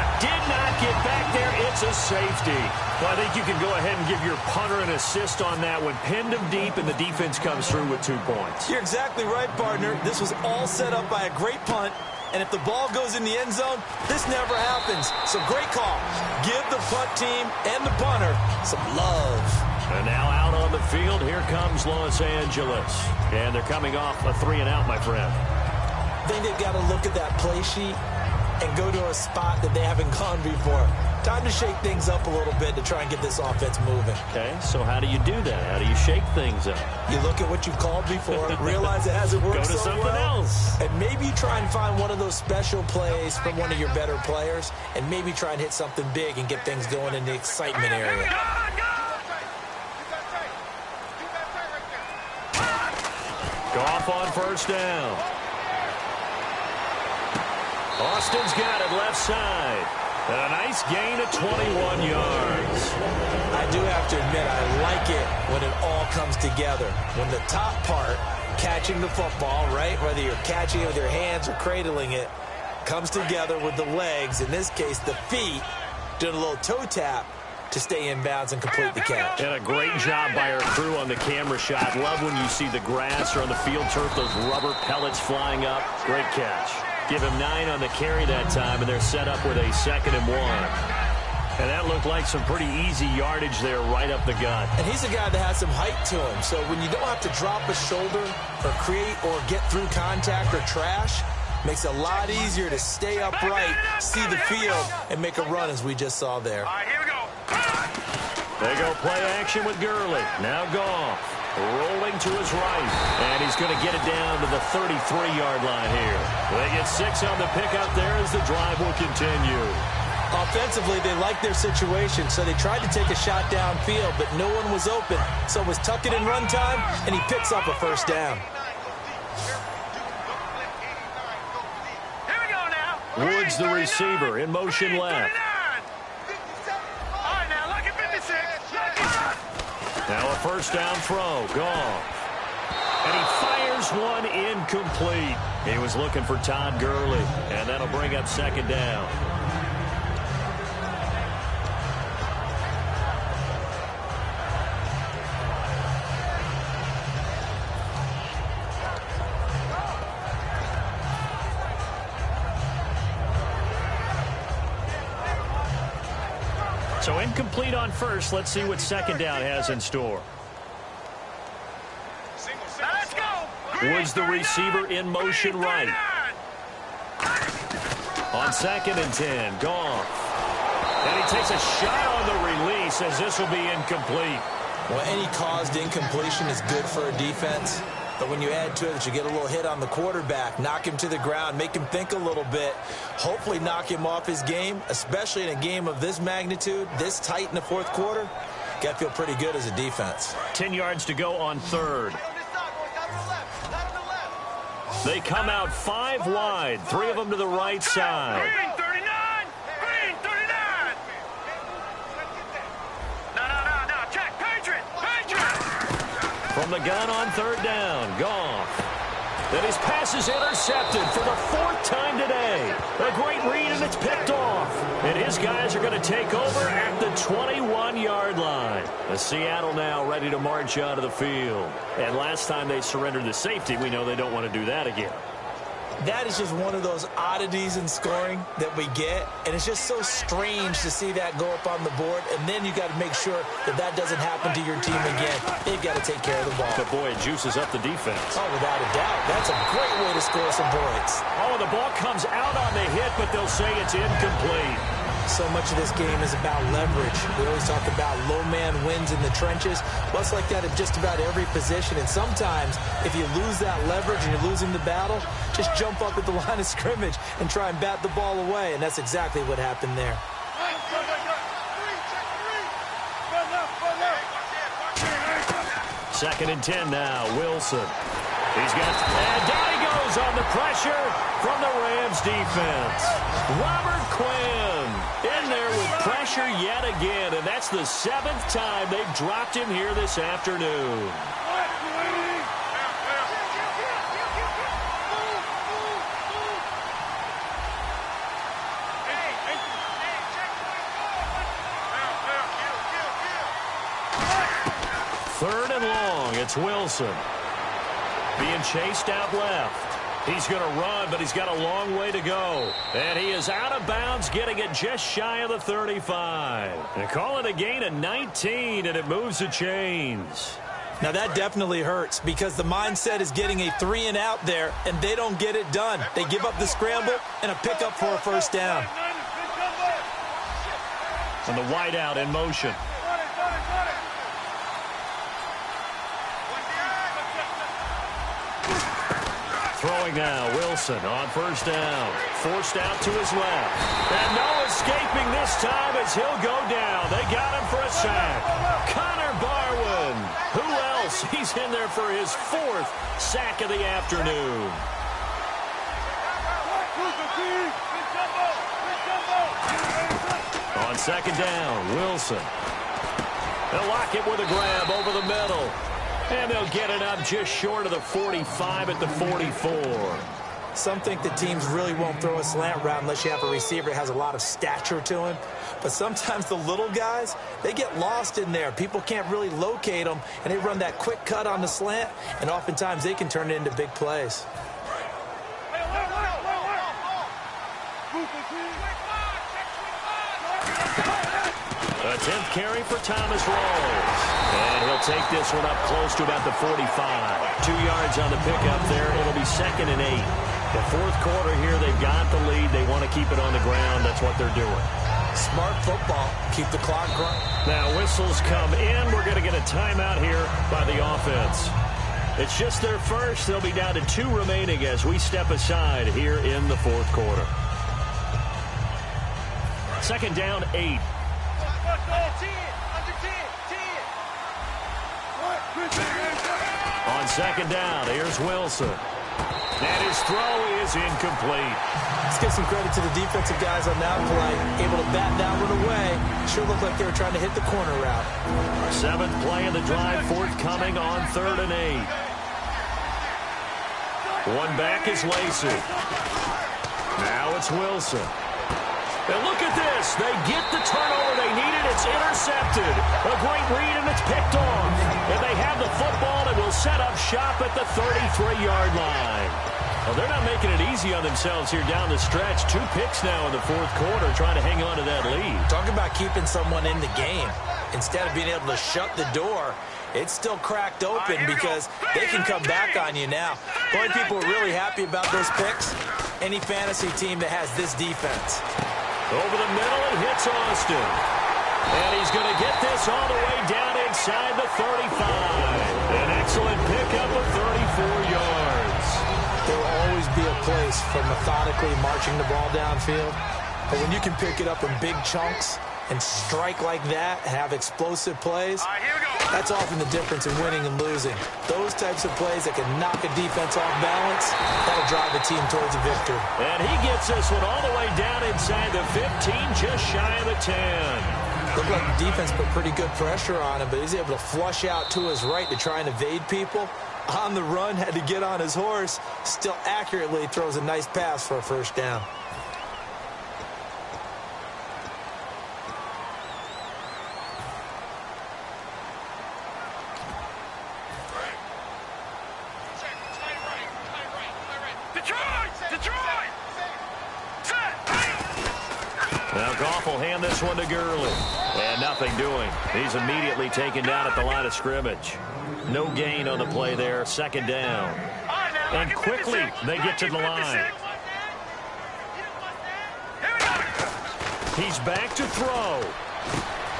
[SPEAKER 2] get back there. It's a safety. Well, I think you can go ahead and give your punter an assist on that one. Pinned him deep, and the defense comes through with 2 points.
[SPEAKER 3] You're exactly right, partner. This was all set up by a great punt, and if the ball goes in the end zone, this never happens. So great call. Give the punt team and the punter some love.
[SPEAKER 2] And now out on the field, here comes Los Angeles. And they're coming off a 3-and-out, my friend.
[SPEAKER 3] I think they've got to look at that play sheet and go to a spot that they haven't gone before. Time to shake things up a little bit to try and get this offense moving.
[SPEAKER 2] Okay, so how do you do that? How do you shake things up?
[SPEAKER 3] You look at what you've called before, realize it hasn't worked so well.
[SPEAKER 2] Go to something else.
[SPEAKER 3] And maybe try and find one of those special plays from one of your better players, and maybe try and hit something big and get things going in the excitement area.
[SPEAKER 2] Goff on first down. Austin's got it left side. And a nice gain of 21 yards.
[SPEAKER 3] I do have to admit, I like it when it all comes together. When the top part, catching the football, right, whether you're catching it with your hands or cradling it, comes together with the legs, in this case the feet, doing a little toe tap, to stay in bounds and complete the catch.
[SPEAKER 2] And a great job by our crew on the camera shot. Love when you see the grass or on the field turf, those rubber pellets flying up. Great catch. Give him 9 on the carry that time, and they're set up with a 2nd and 1. And that looked like some pretty easy yardage there right up the gut.
[SPEAKER 3] And he's a guy that has some height to him. So when you don't have to drop a shoulder or create or get through contact or trash, makes it a lot easier to stay upright, see the field, and make a run as we just saw there.
[SPEAKER 4] All right, here we go.
[SPEAKER 2] They go play action with Gurley. Now Goff rolling to his right. And he's going to get it down to the 33-yard line here. They get 6 on the pickup there as the drive will continue.
[SPEAKER 3] Offensively, they like their situation, so they tried to take a shot downfield, but no one was open. So it was tuck it in run time, and he picks up a first down.
[SPEAKER 4] Here we go now.
[SPEAKER 2] Woods, the receiver, in motion left.
[SPEAKER 4] All right, now look at 56.
[SPEAKER 2] Now a first down throw. Gone. And he fires one incomplete. He was looking for Todd Gurley, and that'll bring up 2nd down. So incomplete on first. Let's see what 2nd down has in store.
[SPEAKER 4] Now let's go.
[SPEAKER 2] Woods, the receiver, in motion right. On 2nd and 10, Goff. And he takes a shot on the release as this will be incomplete.
[SPEAKER 3] Well, any caused incompletion is good for a defense. But when you add to it that you get a little hit on the quarterback, knock him to the ground, make him think a little bit, hopefully knock him off his game, especially in a game of this magnitude, this tight in the 4th quarter, got to feel pretty good as a defense.
[SPEAKER 2] 10 yards to go on 3rd. They come out 5 wide, 3 of them to the right side.
[SPEAKER 4] Green 39. Green 39. No. Check. Patriot.
[SPEAKER 2] From the gun on 3rd down, Goff. Then his pass is intercepted for the 4th time today. A great read, and it's picked off. And his guys are going to take over at the 21-yard line. The Seattle now ready to march out of the field. And last time they surrendered the safety, we know they don't want to do that again.
[SPEAKER 3] That is just one of those oddities in scoring that we get, and it's just so strange to see that go up on the board, and then you got to make sure that that doesn't happen to your team again. They've got to take care of the ball.
[SPEAKER 2] But boy, it juices up the defense.
[SPEAKER 3] Oh, without a doubt. That's a great way to score some points.
[SPEAKER 2] Oh, the ball comes out on the hit, but they'll say it's incomplete.
[SPEAKER 3] So much of this game is about leverage. We always talk about low man wins in the trenches. Well, it's like that at just about every position. And sometimes, if you lose that leverage and you're losing the battle, just jump up at the line of scrimmage and try and bat the ball away. And that's exactly what happened there.
[SPEAKER 2] 2nd and 10 now. Wilson. He's got, and down he goes on the pressure from the Rams defense. Robert Quinn in there with pressure yet again, and that's the 7th time they've dropped him here this afternoon. Third and long, it's Wilson. Being chased out left. He's going to run, but he's got a long way to go. And he is out of bounds, getting it just shy of the 35. And call it a gain of 19, and it moves the chains.
[SPEAKER 3] Now, that definitely hurts because the mindset is getting a 3-and-out there, and they don't get it done. They give up the scramble and a pickup for a first down.
[SPEAKER 2] And the wideout in motion. Throwing now, Wilson on first down. Forced out to his left. And no escaping this time as he'll go down. They got him for a sack. Connor Barwin. Who else? He's in there for his 4th sack of the afternoon. On 2nd down, Wilson. They'll lock it with a grab over the middle. And they'll get it up just short of the 45 at the 44.
[SPEAKER 3] Some think that teams really won't throw a slant route unless you have a receiver that has a lot of stature to him. But sometimes the little guys, they get lost in there. People can't really locate them, and they run that quick cut on the slant, and oftentimes they can turn it into big plays.
[SPEAKER 2] A 10th carry for Thomas Rawls. And he'll take this one up close to about the 45. 2 yards on the pickup there. It'll be 2nd and 8. The fourth quarter here, they've got the lead. They want to keep it on the ground. That's what they're doing.
[SPEAKER 3] Smart football. Keep the clock running.
[SPEAKER 2] Now whistles come in. We're going to get a timeout here by the offense. It's just their first. They'll be down to 2 remaining as we step aside here in the fourth quarter. 2nd down, 8. On 2nd down, here's Wilson. And his throw is incomplete.
[SPEAKER 3] Let's give some credit to the defensive guys on that play. Able to bat down, run away. Sure looked like they were trying to hit the corner route.
[SPEAKER 2] 7th play of the drive, forthcoming on 3rd and 8. One back is Lacey. Now it's Wilson. And look at this. They get the turnover they needed. It's intercepted. A great read, and it's picked off. And they have the football and will set up shop at the 33-yard line. Well, they're not making it easy on themselves here down the stretch. 2 picks now in the fourth quarter trying to hang on to that lead.
[SPEAKER 3] Talk about keeping someone in the game. Instead of being able to shut the door, it's still cracked open because they can come back on you now. The only people who are really happy about those picks, any fantasy team that has this defense.
[SPEAKER 2] Over the middle, it hits Austin. And he's going to get this all the way down inside the 35. An excellent pickup of 34 yards.
[SPEAKER 3] There will always be a place for methodically marching the ball downfield. But when you can pick it up in big chunks and strike like that, have explosive plays, that's often the difference in winning and losing. Those types of plays that can knock a defense off balance, that'll drive a team towards a victory.
[SPEAKER 2] And he gets this one all the way down inside the 15, just shy of the 10.
[SPEAKER 3] Looked like the defense put pretty good pressure on him, but he's able to flush out to his right to try and evade people. On the run, had to get on his horse. Still accurately throws a nice pass for a first down.
[SPEAKER 2] Now Goff will hand this one to Gurley. And nothing doing. He's immediately taken down at the line of scrimmage. No gain on the play there. 2nd down. And quickly they get to the line. He's back to throw.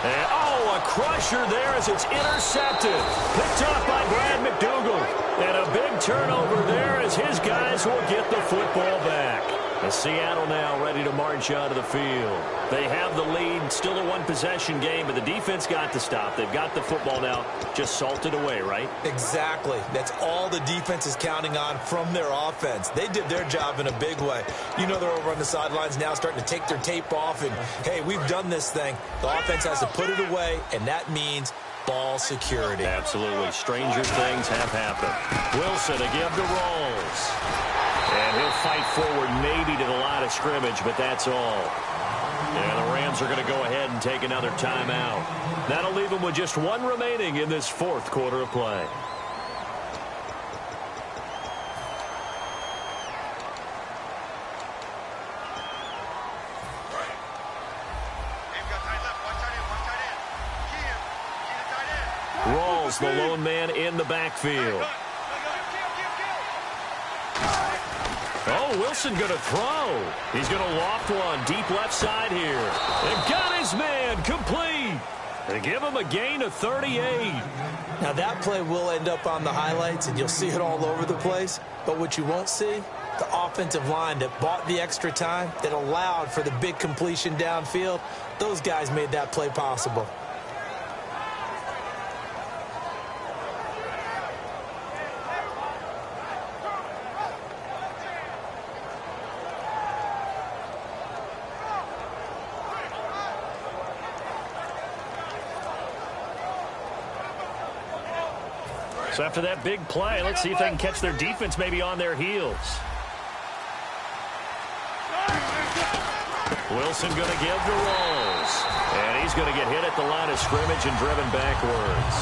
[SPEAKER 2] And, a crusher there as it's intercepted. Picked off by Brad McDougal. And a big turnover there as his guys will get the football back. And Seattle now ready to march out of the field. They have the lead, still a one-possession game, but the defense got to stop. They've got the football now, just salted away, right?
[SPEAKER 3] Exactly. That's all the defense is counting on from their offense. They did their job in a big way. You know they're over on the sidelines now starting to take their tape off, and, hey, we've done this thing. The offense has to put it away, and that means ball security.
[SPEAKER 2] Absolutely. Stranger things have happened. Wilson to give to Rawls. And he'll fight forward maybe to the line of scrimmage, but that's all. And the Rams are going to go ahead and take another timeout. That'll leave them with just 1 remaining in this fourth quarter of play. Rawls, the lone man in the backfield. Oh, Wilson going to throw. He's going to loft one deep left side here. And got his man complete. They give him a gain of 38.
[SPEAKER 3] Now that play will end up on the highlights, and you'll see it all over the place. But what you won't see, the offensive line that bought the extra time, that allowed for the big completion downfield, those guys made that play possible.
[SPEAKER 2] So after that big play, let's see if they can catch their defense maybe on their heels. Wilson going to give to Rawls. And he's going to get hit at the line of scrimmage and driven backwards.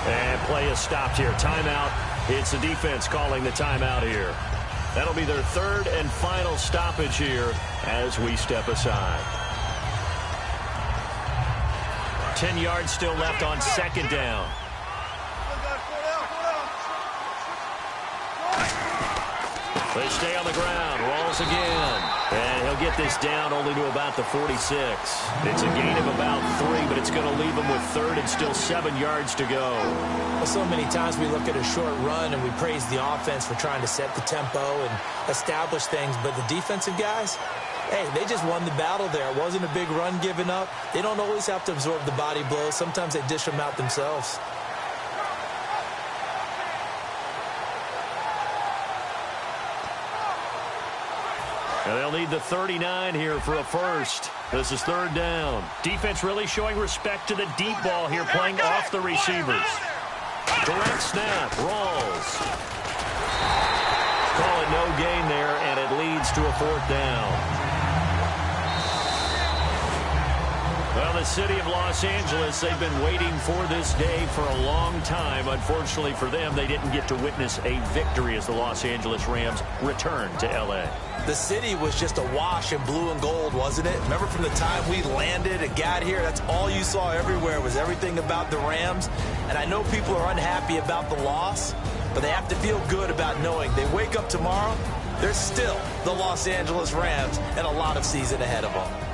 [SPEAKER 2] And play is stopped here. Timeout. It's the defense calling the timeout here. That'll be their third and final stoppage here as we step aside. 10 yards still left on second down. They stay on the ground. Rawls again. And he'll get this down only to about the 46. It's a gain of about 3, but it's going to leave him with third and still 7 yards to go.
[SPEAKER 3] Well, so many times we look at a short run and we praise the offense for trying to set the tempo and establish things, but the defensive guys, hey, they just won the battle there. It wasn't a big run given up. They don't always have to absorb the body blows. Sometimes they dish them out themselves.
[SPEAKER 2] And they'll need the 39 here for a first. This is third down. Defense really showing respect to the deep ball here, playing off the receivers. Direct snap, Rawls. Call it no gain there, and it leads to a fourth down. Well, the city of Los Angeles, they've been waiting for this day for a long time. Unfortunately for them, they didn't get to witness a victory as the Los Angeles Rams returned to L.A.
[SPEAKER 3] The city was just awash in blue and gold, wasn't it? Remember from the time we landed and got here, that's all you saw everywhere was everything about the Rams. And I know people are unhappy about the loss, but they have to feel good about knowing they wake up tomorrow, they're still the Los Angeles Rams and a lot of season ahead of them.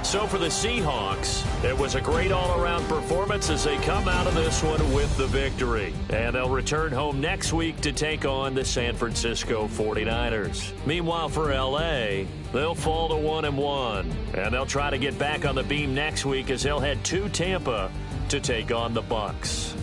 [SPEAKER 2] So for the Seahawks, it was a great all-around performance as they come out of this one with the victory. And they'll return home next week to take on the San Francisco 49ers. Meanwhile, for L.A., they'll fall to 1-1. And they'll try to get back on the beam next week as they'll head to Tampa to take on the Bucs.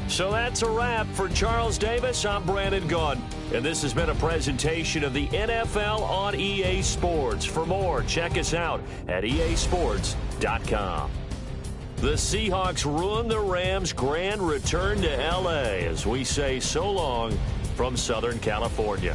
[SPEAKER 2] So that's a wrap for Charles Davis. I'm Brandon Gaudin, and this has been a presentation of the NFL on EA Sports. For more, check us out at easports.com. The Seahawks ruined the Rams' grand return to L.A. as we say so long from Southern California.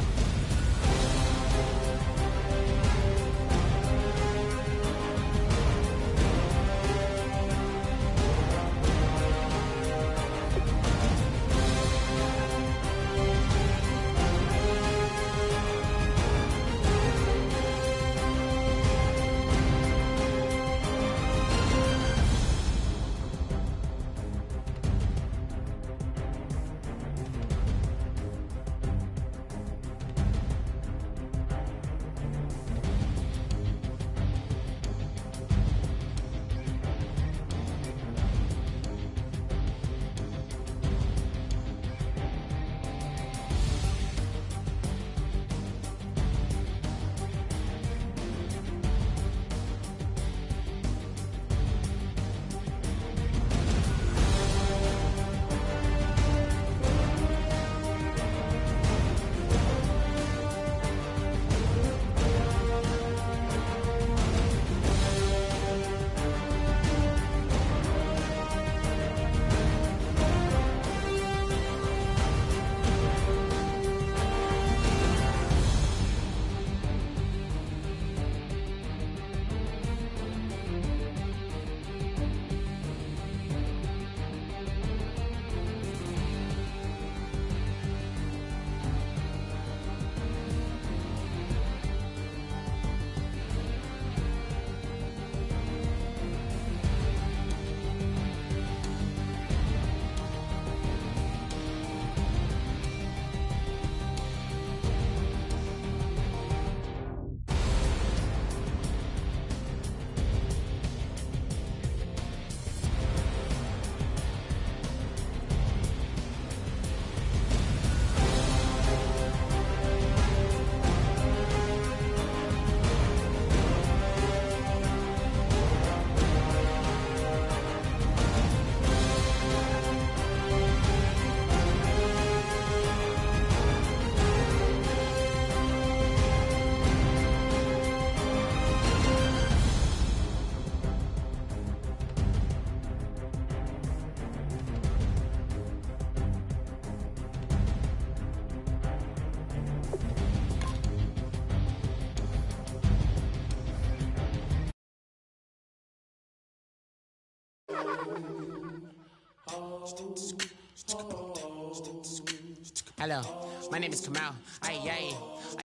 [SPEAKER 5] Hello, my name is Kamal. I